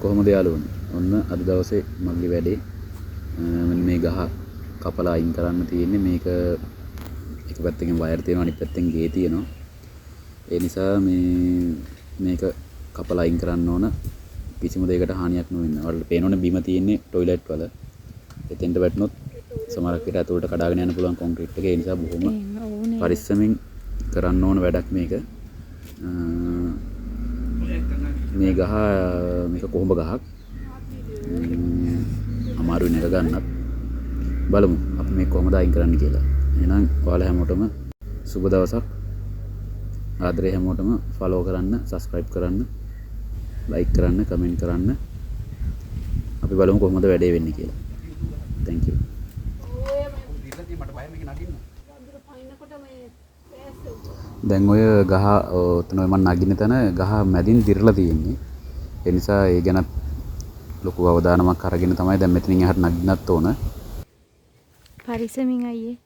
කොහොමද යාළුවනේ? ඔන්න අද දවසේ මගේ වැඩේ මෙන්න මේ ගහ කපලා අයින් කරන්න තියෙන්නේ. මේක එක පැත්තකින් වයර් තියෙනවා, අනිත් පැත්තෙන් ගේ තියෙනවා. ඒ නිසා මේක කපලා අයින් කරන්න ඕන කිසිම දෙයකට හානියක් නොවෙන්න. ඔයාලට පේනවනේ බිම තියෙන්නේ টয়ලට් වල. එතෙන්ට වැටුනොත් සමහරක් විට අතට කඩාගෙන යන්න පුළුවන් කොන්ක්‍රීට් එක. ඒ නිසා බොහොම පරිස්සමින් කරන්න ඕන වැඩක් මේක. මේ ගහ මේක කොහොඹ ගහක්. අමාරුයි නැග ගන්නත්. බලමු අපි මේක කොහොමද අයින් කරන්න කියලා. එහෙනම් ඔයාලා හැමෝටම සුබ දවසක්. ආදරේ හැමෝටම ෆලෝ කරන්න, සබ්ස්ක්‍රයිබ් කරන්න, ලයික් කරන්න, කමෙන්ට් කරන්න. අපි බලමු කොහොමද වැඩේ වෙන්නේ කියලා. Thank you. දැන් ඔය ගහ ඔතන මම නගින්න තැන ගහ මැදින් දිරලා තියෙන්නේ. ඒ නිසා ඒ ගැන ලොකු අවධානමක් අරගෙන තමයි දැන් මෙතනින් එහාට නගින්නත් ඕන. පරිස්සමින් අයියේ.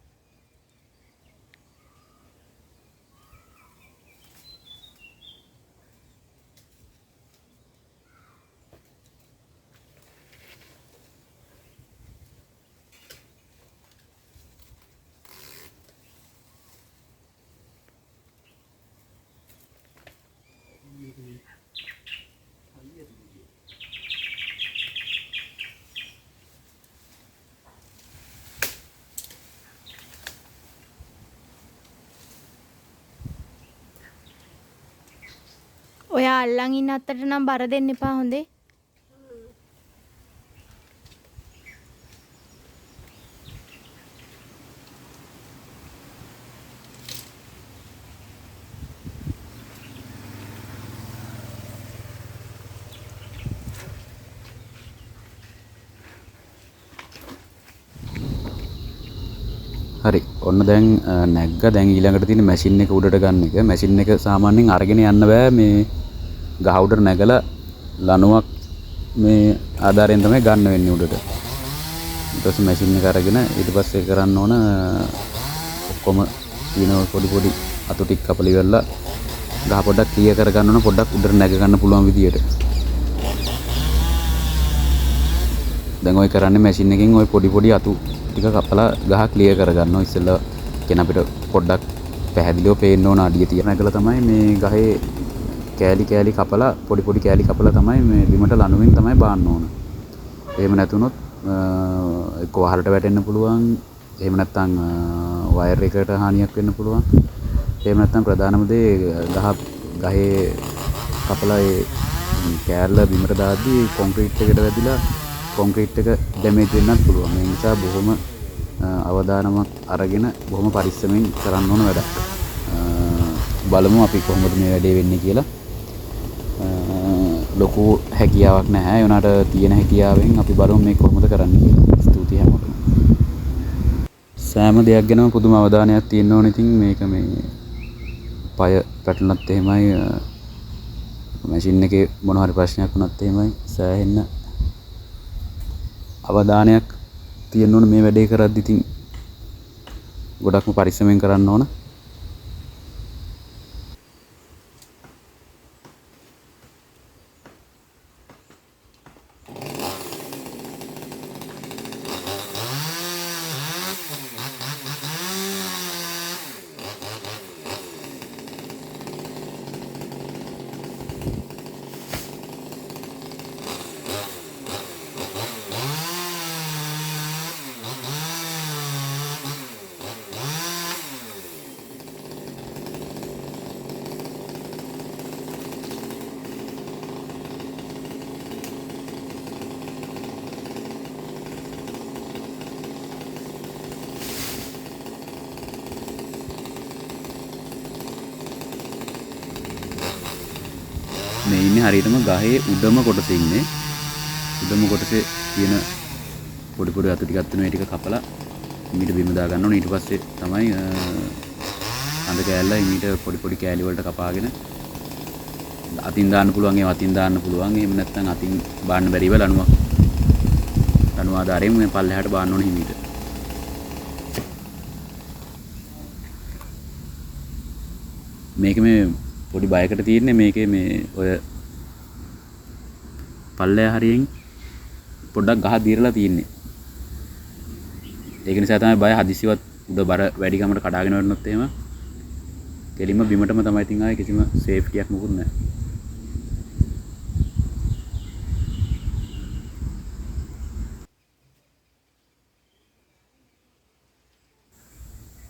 ඔයා අල්ලන් ඉන්න අත්තට නම් බර දෙන්න එපා හොඳේ. හරි. ඔන්න දැන් නැග්ග. දැන් ඊළඟට තියෙන මැෂින් එක උඩට ගන්න එක. මැෂින් එක සාමාන්‍යයෙන් අරගෙන යන්න බෑ. මේ ගහ උඩට නැගලා ලණුවක් මේ ආධාරයෙන් තමයි ගන්න වෙන්නේ උඩට. ඊට පස්සේ මැෂින් එක අරගෙන ඊට පස්සේ කරන්න ඕන ඔක්කොම තියෙන පොඩි පොඩි අතු ටික කපලා ඉවරලා ගහ පොඩ්ඩක් ක්ලියර් කර ගන්න ඕන. පොඩ්ඩක් උඩට නැග ගන්න පුළුවන් විදියට. දැන් ඔය කරන්නේ මැෂින් එකෙන් ඔය පොඩි පොඩි අතු ටික කපලා ගහ ක්ලියර් කරගන්නවා. ඉස්සෙල්ලා කියන අපිට පොඩ්ඩක් පැහැදිලිව පේන්න ඕන අඩිය තියෙන එකල තමයි මේ ගහේ කෑලි කෑලි කපලා පොඩි පොඩි කෑලි කපලා තමයි මේ බිමට ලණුවෙන් තමයි බාන්න ඕන. එහෙම නැතුනොත් එක්ක වහලට වැටෙන්න පුළුවන්. එහෙම නැත්නම් වයර් එකකට හානියක් වෙන්න පුළුවන්. එහෙම නැත්නම් ප්‍රධානම දේ ගහේ කපලා ඒ කෑල්ල බිමට දාද්දී කොන්ක්‍රීට් එකට වැදිලා කොන්ක්‍රීට් එක ඩැමේජ් වෙන්නත් පුළුවන්. ඒ නිසා බොහොම අවධානමක් අරගෙන බොහොම පරිස්සමෙන් කරන්න ඕන වැඩක්. බලමු අපි කොහොමද මේ වැඩේ වෙන්නේ කියලා. ලොකු හැකියාවක් නැහැ. ඒ උනාට තියෙන හැකියාවෙන් අපි බලමු මේ කොහොමද කරන්නේ කියලා. ස්තුතියි හැමෝටම. සෑම දෙයක් ගැනම පුදුම අවධානයක් තියෙන්න ඕනේ. ඉතින් මේක මේ පය පැටලුණත් එහෙමයි, මැෂින් එකේ මොන හරි ප්‍රශ්නයක් වුණත් එහෙමයි සෑහෙන්න අවධානයක් තියෙන්න ඕන මේ වැඩේ කරද්දි. ඉතින් ගොඩක්ම පරිස්සමෙන් කරන්න ඕන. මේ ඉන්නේ හරියටම ගහේ උඩම කොටසේ ඉන්නේ. උඩම කොටසේ තියෙන පොඩි පොඩි අතු ටිකක් තියෙන ඒ ටික කපලා ඊට බිම දා ගන්න ඕනේ. ඊට පස්සේ තමයි අඳ කෑල්ල ඊට පොඩි පොඩි කෑලි වලට කපාගෙන අතින් දාන්න පුළුවන්. ඒවා අතින් දාන්න පුළුවන්. එහෙම නැත්නම් අතින් බාන්න බැරිව ලණුව ආධාරයෙන් මේ පල්ලෙහාට බාන්න ඕනේ හිමීට. මේක මේ පොඩි බයකට තියෙන්නේ මේකේ මේ ඔය පල්ලෙය හරියෙන් පොඩ්ඩක් ගහ දීරලා තියෙන්නේ. ඒක නිසා තමයි බය හදිසියවත් උඩ බර වැඩි ගමකට කඩාගෙන වටනොත් එහෙම කෙලින්ම බිමටම තමයි තින් ආයේ කිසිම සේෆ්ටියක් මොකුත් නැහැ.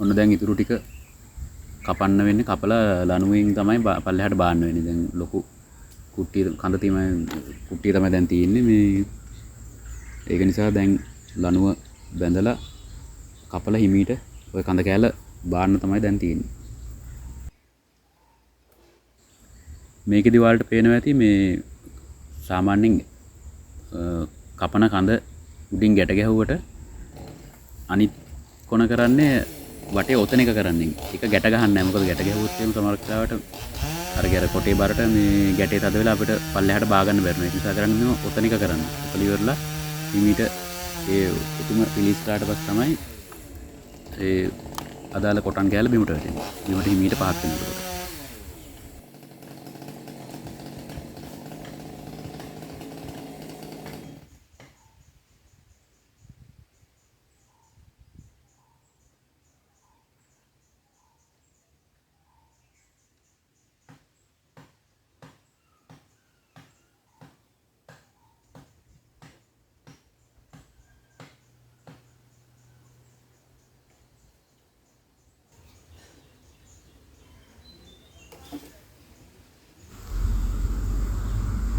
ඔන්න දැන් ඉතුරු ටික කපන්න වෙන්නේ. කපලා ලණුවෙන් තමයි පල්ලෙහාට බාන්න වෙන්නේ. දැන් ලොකු කුට්ටිය කඳ කුට්ටිය තමයි දැන් තියෙන්නේ මේ. ඒක නිසා දැන් ලණුව බැඳලා කපලා හිමීට ওই කඳ කෑල්ල බාන්න තමයි දැන් තියෙන්නේ. මේකෙදි ඔයාලට පේනවා ඇති මේ සාමාන්‍යයෙන් කපන කඳ උඩින් ගැට ගැහුවට අනිත් කොන කරන්නේ වටේ ඔතන එක කරන්නේ. ඒක ගැට ගහන්නේ නැහැ. මොකද ගැට ගැහුවොත් එහෙම සමහර කාලවට අර කොටේ බරට මේ ගැටේ තද වෙලා අපිට පල්ලෙහාට බා ගන්න බැරි වෙනවා. ඒ නිසා කරන්නේ මේ ඔතන එක කරන්නේ. ඔතන ඉවරලා හිමීට ඒ උතුම රිලීස් කරාට පස්සේ තමයි ඒ අදාළ කොටන් කෑල්ල බිමට වැටෙන්නේ. බිමට හිමීට පහත් වෙනවා.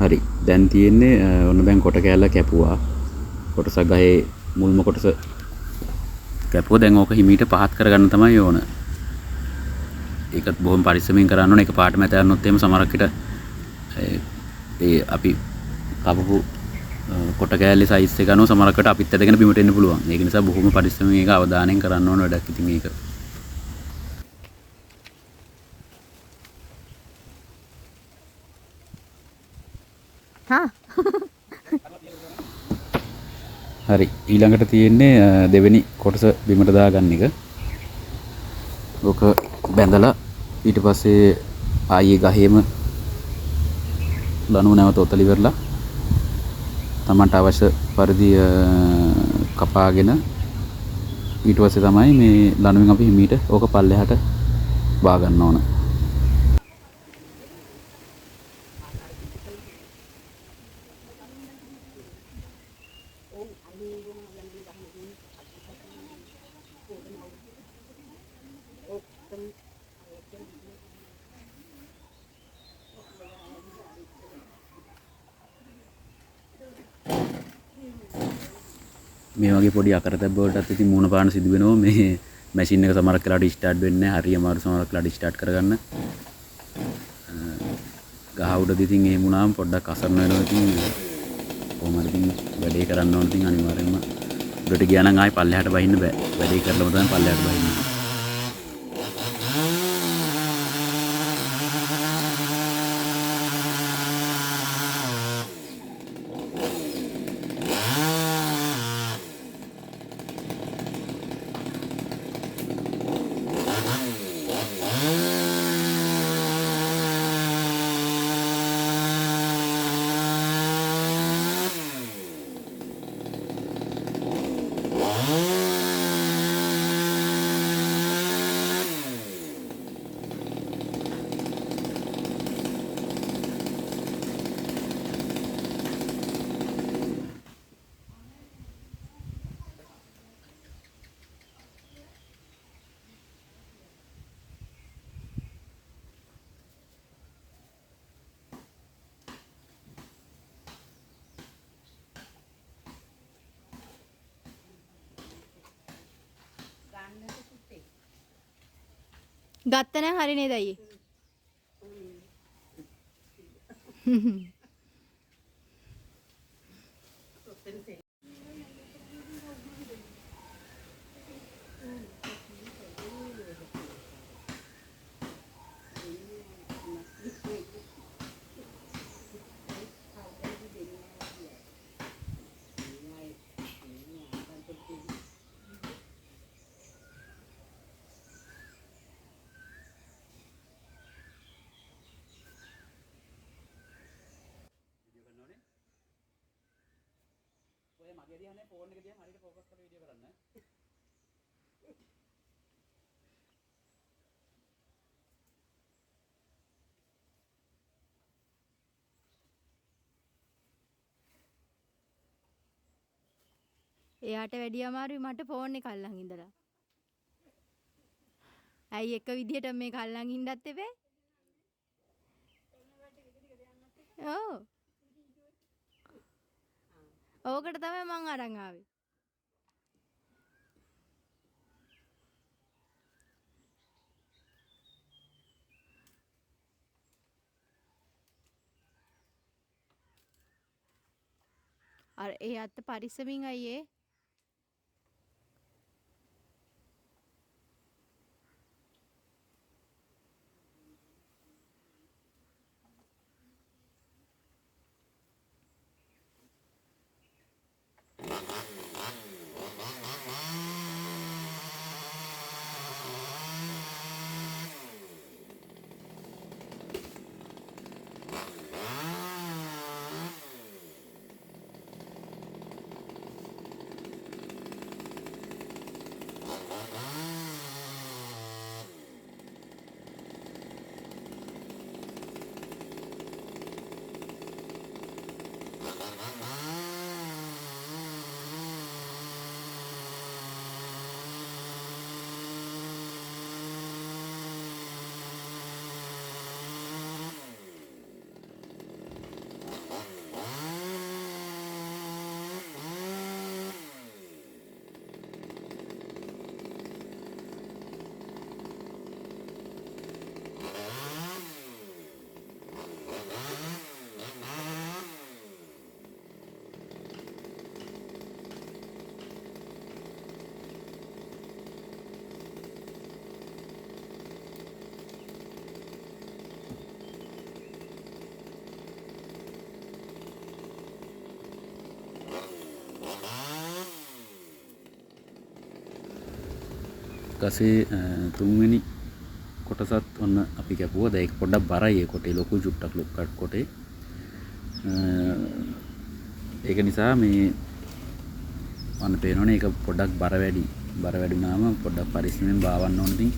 හරි දැන් තියෙන්නේ ඔන්න දැන් කොට කෑල්ල කැපුවා. කොටස ගහේ මුල්ම කොටස කැපුවා. දැන් ඕක හිමීට පහත් කරගන්න තමයි ඕන. ඒකත් බොහොම පරිස්සමෙන් කරන්න ඕන. එක පාටම ඇතනොත් එහෙම සමහරක් විට ඒ අපි කපපු කොට කෑල්ලේ සයිස් එක අනුව සමහරක් විට අපිත් ඇදගෙන බිමට එන්න පුළුවන්. ඒක නිසා බොහොම පරිස්සමෙන් ඒක අවධානයෙන් කරන්න ඕන වැඩක්. ඉතින් මේක හරි ඊළඟට තියෙන්නේ දෙවෙනි කොටස බිමට දාගන්න එක. ඕක බැඳලා ඊට පස්සේ ආයේ ගහේම ලණුව නැවත ඔතල ඉවරලා තමන්ට අවශ්‍ය පරිදි කපාගෙන ඊට පස්සේ තමයි මේ ලණුවෙන් අපි හිමීට ඕක පල්ලෙහාට බා ගන්න ඕන. මේ වගේ පොඩි අකරතැබ්බ වලටත් ඉතින් මූණ පාන සිදු වෙනවා. මේ මැෂින් එක සමහරක් වෙලාවට ස්ටාර්ට් වෙන්නේ නැහැ. හරි අමාරු සමහරක් වෙලාවට ස්ටාර්ට් කරගන්න. ගහ උඩදී ඉතින් එහෙම වුණාම පොඩ්ඩක් අසරණ වෙනවා. ඉතින් කොහොම හරි ඉතින් වැඩේ කරන්න ඕන. ඉතින් අනිවාර්යයෙන්ම උඩට ගියා නම් ආයි පල්ලෙහාට බහින්න බෑ. වැඩේ කරලම තමයි පල්ලෙහාට බහින්නේ. ගත්ත නම් හරි නේද අයියේ? මගේ දිහානේ ෆෝන් එක දිහා හරියට ફોකස් කරලා වීඩියෝ කරන්න. එයාට වැඩිය අමාරුයි මට ෆෝන් එක අල්ලන් ඉඳලා. ඇයි එක විදිහට මේක අල්ලන් ඉන්නත් එපේ? ඔව්. ඕකට තමයි මං අරන් ආවේ. අර ඒ අත්ත පරිස්සමින් අයියේ. ඊපස්සේ තුන්වෙනි කොටසත් ඔන්න අපි කැපුවා. දැන් ඒක පොඩ්ඩක් බරයි ඒ කොටේ ලොකු චුට්ටක් ලොක්කට් කොටේ. ඒක නිසා මේ අන්න පේනවනේ ඒක පොඩ්ඩක් බර වැඩි. බර වැඩි වුණාම පොඩ්ඩක් පරිස්සමෙන් බාවන්න ඕන ඉතින්.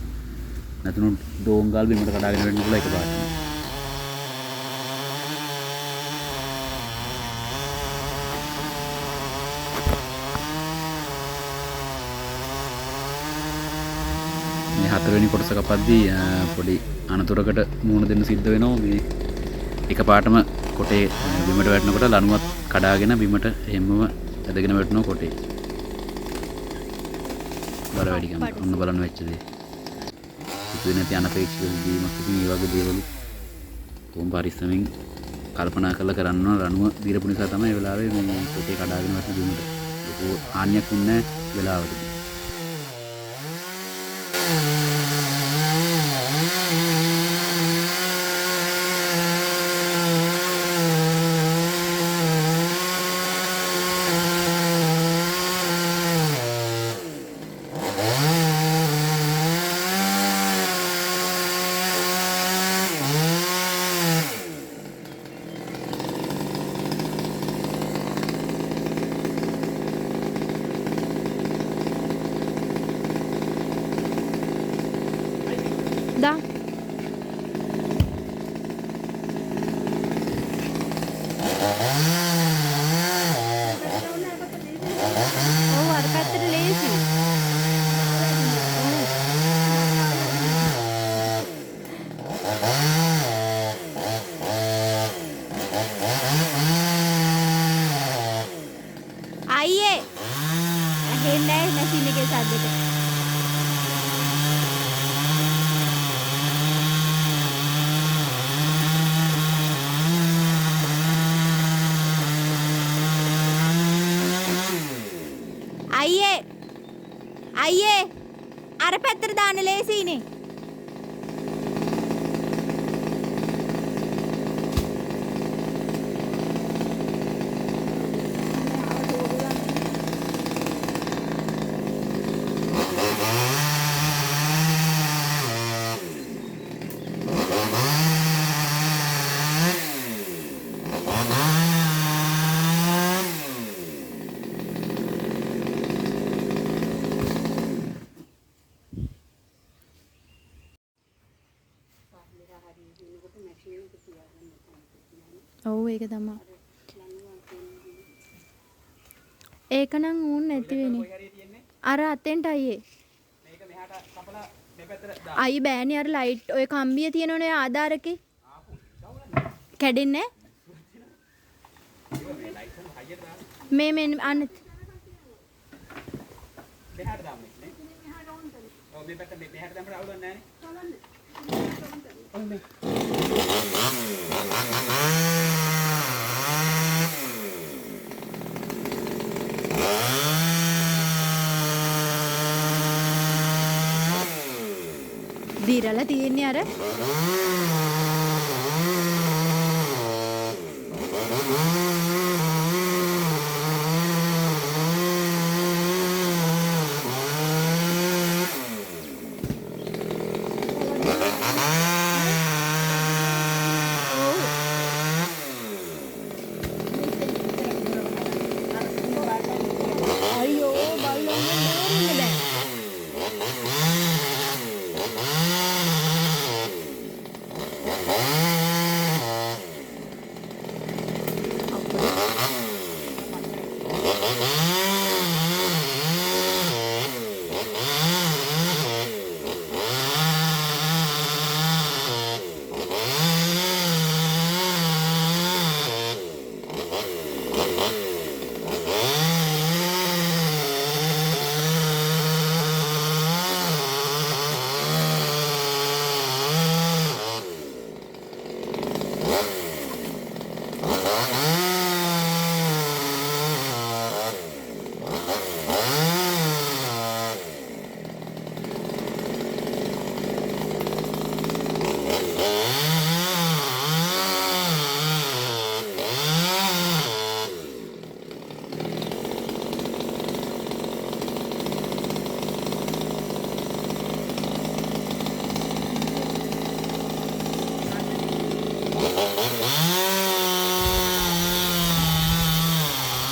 නැතුණු ඩෝංගල් බිමට කඩාගෙන වෙන්න පුළුවන් එකපාරට. හතරවෙනි කොටස කපද්දී පොඩි අනතුරකට මුහුණ දෙන්න සිද්ධ වෙනවා. මේ එකපාරටම කොටේ බිමට වැටෙනකොට ලණුවත් කඩාගෙන බිමට හැමම ඇදගෙන වැටෙනවා කොටේ. බර වැඩිකම ඔන්න බලන්න වෙච්ච දේ. ඉතින් නැති අනපේක්ෂිත වීමක් ඉතින් මේ වගේ දේවල් කොහොම පරිස්සමෙන් කල්පනා කරලා කරන්න ඕන. ලණුව දීරපු නිසා තමයි ඒ වෙලාවේ මේ කොටේ කඩාගෙන වැටෙන බිමට ලොකු හානියක් වුණේ නැහැ වෙලාවට. दा ඔව් අර පැත්තට ලේසි. අයියේ ඇහෙන්නේ නැහැ මැෂින් එකේ සද්දෙට. අයියේ අර පැත්තට දාන්න ලේසියිනේ. ඒක තමයි. ඒක නම් ඌන් නැති වෙන්නේ. අර අතෙන්ට අයියේ. මේක මෙහාට කපලා මේ පැත්තට දාන්න. අයි බෑනේ අර ලයිට් ඔය කම්බිය තියෙනවනේ ආධාරකේ. කැඩෙන්නේ නැහැ. මේ අන්න මෙහාට දාන්න නේ. ඔව් මේ පැත්ත මෙහාට දාන්න අවුලක් නැහැ නේ. දිරලා තියෙන්නේ අර අයියෝ බල්ලෝ බෑ.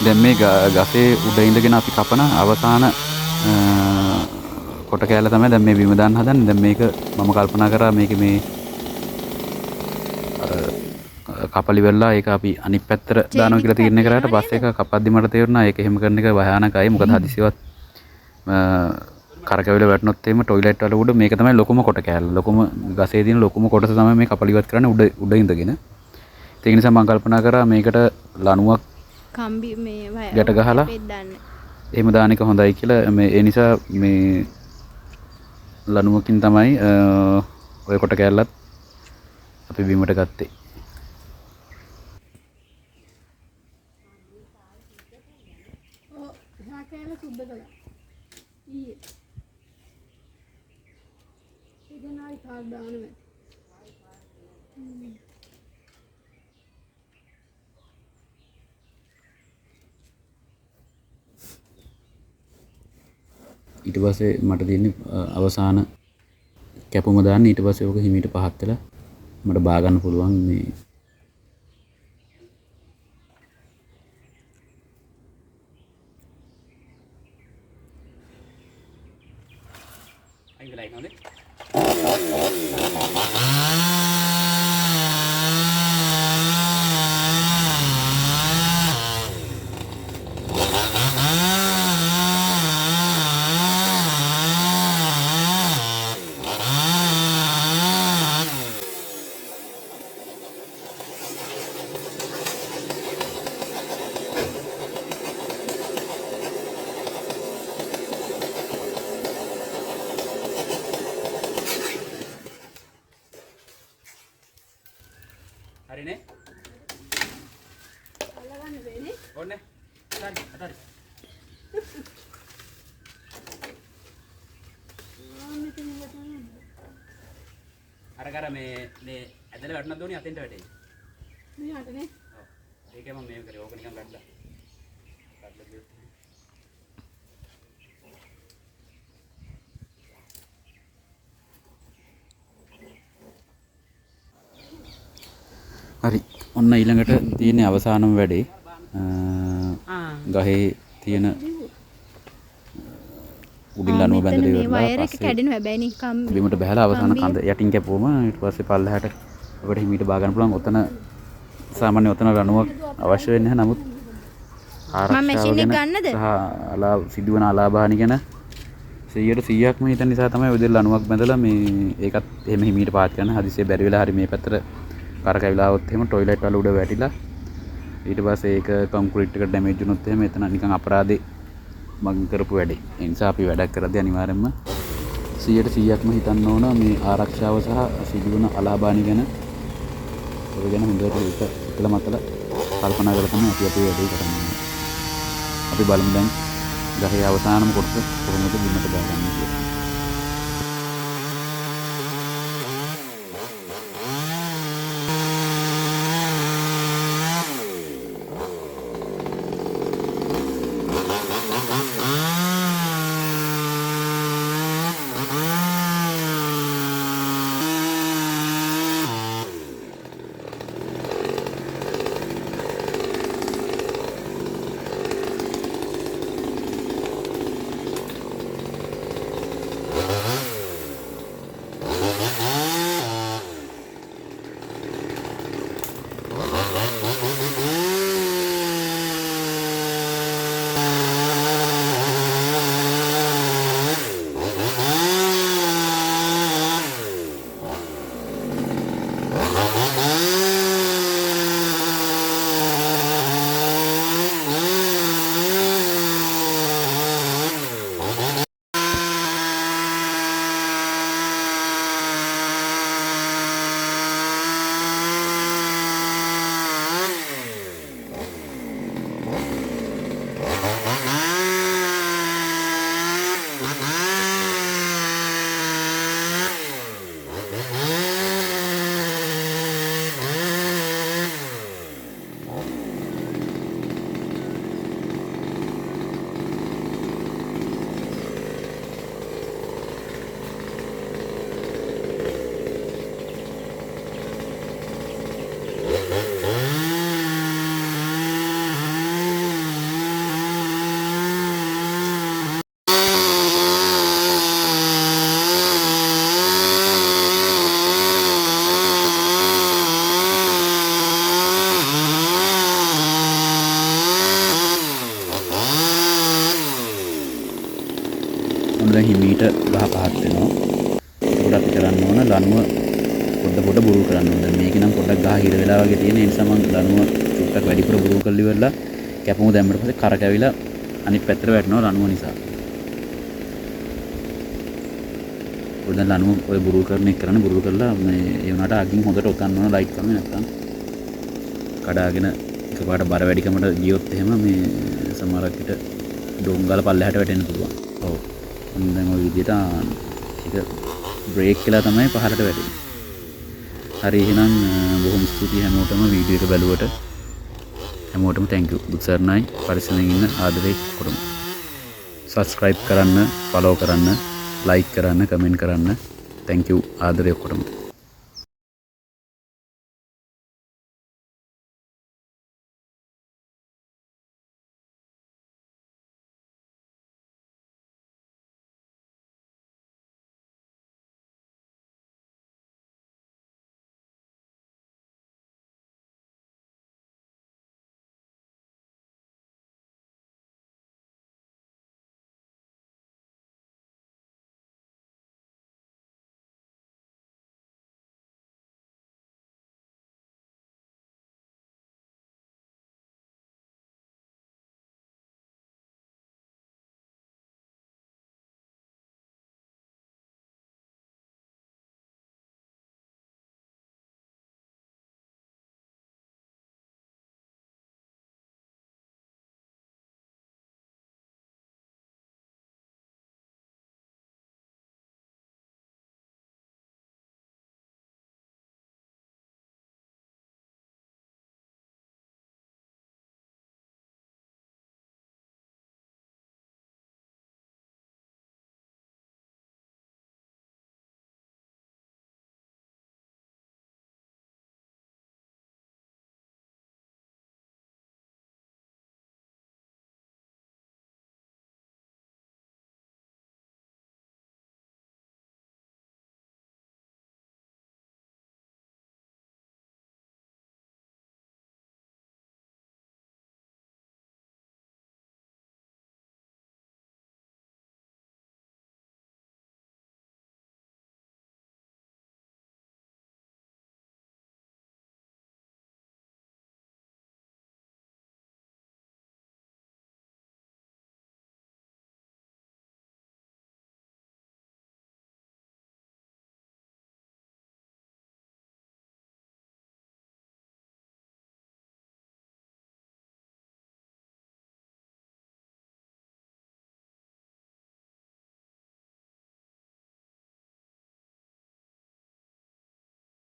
දැන් මේ ගසේ උඩ ඉඳගෙන අපි කපන අවසාන කොට කෑල්ල තමයි දැන් මේ බිම දාන්න හදන්නේ. දැන් මේක මම කල්පනා කරා මේක මේ කපලි වෙලා ඒක අපි අනිත් පැත්තට දානවා කියලා තීරණය කරාට පස්සේ ඒක කපද්දි මට තේරුණා ඒක එහෙම කරන එක භයානකයි. මොකද හදිසියවත් කරකැවිලා වැටුනොත් එහෙම টয়ලට් වල උඩ මේක තමයි ලොකුම කොට කෑල්ල. ලොකුම ගසේ තියෙන ලොකුම කොටස තමයි මේ කපලිවත් කරන්නේ උඩ ඉඳගෙන. ඒක නිසා මම කල්පනා කරා මේකට ලණුවක් කම්බි මේ ගැට ගහලා එහෙම දාන එක හොඳයි කියලා. මේ ඒ නිසා මේ ලණුවකින් තමයි ඔය කොට කෑල්ලත් අපි බිමට ගත්තේ. ඊට පස්සේ මට තියෙන්නේ අවසාන කැපුම දාන්න. ඊට පස්සේ ඕක හිමීට පහත් වෙලා මට බා ගන්න පුළුවන් මේ අයින් වෙලා ඉන්නවනේ. හරිනේ. අල්ලගන්න වෙන්නේ. ඕනේ. අතාරි. අර මේ ඇදලා වැටුණාද ඕනේ අතෙන්ට වැටේ. මෙහාටනේ. ඔව්. ඒකේ මම මේක කරේ. ඕක නිකන් ගත්තා. හරි. ඔන්න ඊළඟට තියෙන අවසානම වැඩේ ගහේ තියෙන උඩින් ලනුව බැඳලා ඉවරලා වයර් එක කැඩෙනවා හැබැයි නිකම් බිමට බහලා අවසාන කඳ යටින් කැපුවම ඊට පස්සේ පල්ලහැට අපිට හිමීට බා ගන්න පුළුවන්. ඔතන සාමාන්‍ය ඔතන ලණුවක් අවශ්‍ය වෙන්නේ නැහැ. නමුත් මම මැෂින් එක ගන්නද? සහ සිදුවන අලාභානි ගැන 100%ක්ම හිතන නිසා තමයි ඔය දෙල් ලණුවක් බැඳලා මේ ඒකත් එහෙම හිමීට පාත් කරන. හදිස්සියේ බැරි වෙලා හරි මේ පැත්තට කරකැවිලා આવොත් එහෙම টয়ලට් වල උඩ වැටිලා ඊට පස්සේ ඒක කොන්ක්‍රීට් එකට ඩැමේජ් වුණොත් එහෙම එතන නිකන් අපරාධේ මං කරපු වැඩේ. ඒ නිසා අපි වැඩක් කරද්දී අනිවාර්යයෙන්ම 100%ක්ම හිතන්න ඕන මේ ආරක්ෂාව සහ සිදුවන අලාභානි ගැන. ඒක ගැන හොඳට හිතලා මතලා කල්පනා කරලා තමයි අපි අපේ වැඩේ කරන්නේ. අපි බලමු දැන් ගහේ අවසානම කොටස කොහොමද බිමට දාගන්නේ කියලා. දැන් හිමීට ගහ පහත් වෙනවා. ඒකට අපි කරන්න ඕන ලණුව පොඩ බුරුල් කරන්න ඕන. දැන් මේක නම් පොඩ්ඩක් ගහ හිර වෙලා වගේ තියෙන. ඒ නිසා මම ලණුව චුට්ටක් වැඩිපුර බුරුල් කරලා ඉවරලා කැපුම දැම්මට පස්සේ කර කැවිලා අනිත් පැත්තට වැටෙනවා ලණුව නිසා. ඔය දැන් ලණුව ඔය බුරුල් කරන එක කරන්නේ බුරුල් කරලා මේ ඒ වුණාට අගින් හොඳට ඔතන්න ඕන ලයිට් කම නැත්තම් කඩාගෙන එකපාරට බර වැඩිකමට ගියොත් එහෙම මේ සමහරක් විට ඩොංගල පල්ලෙහාට වැටෙන්න පුළුවන්. ඔව්. දැන් ඔය විදිහට ඒක බ්‍රේක් කියලා තමයි පහළට වැටෙන්නේ. හරි එහෙනම් බොහොම ස්තුතියි හැමෝටම වීඩියෝ එක බැලුවට. හැමෝටම thank you. බුත්සර්ණයි පරිස්සමෙන් ඉන්න ආදරේ කොටමු. subscribe කරන්න, follow කරන්න, like කරන්න, comment කරන්න. thank you ආදරේ කොටමු.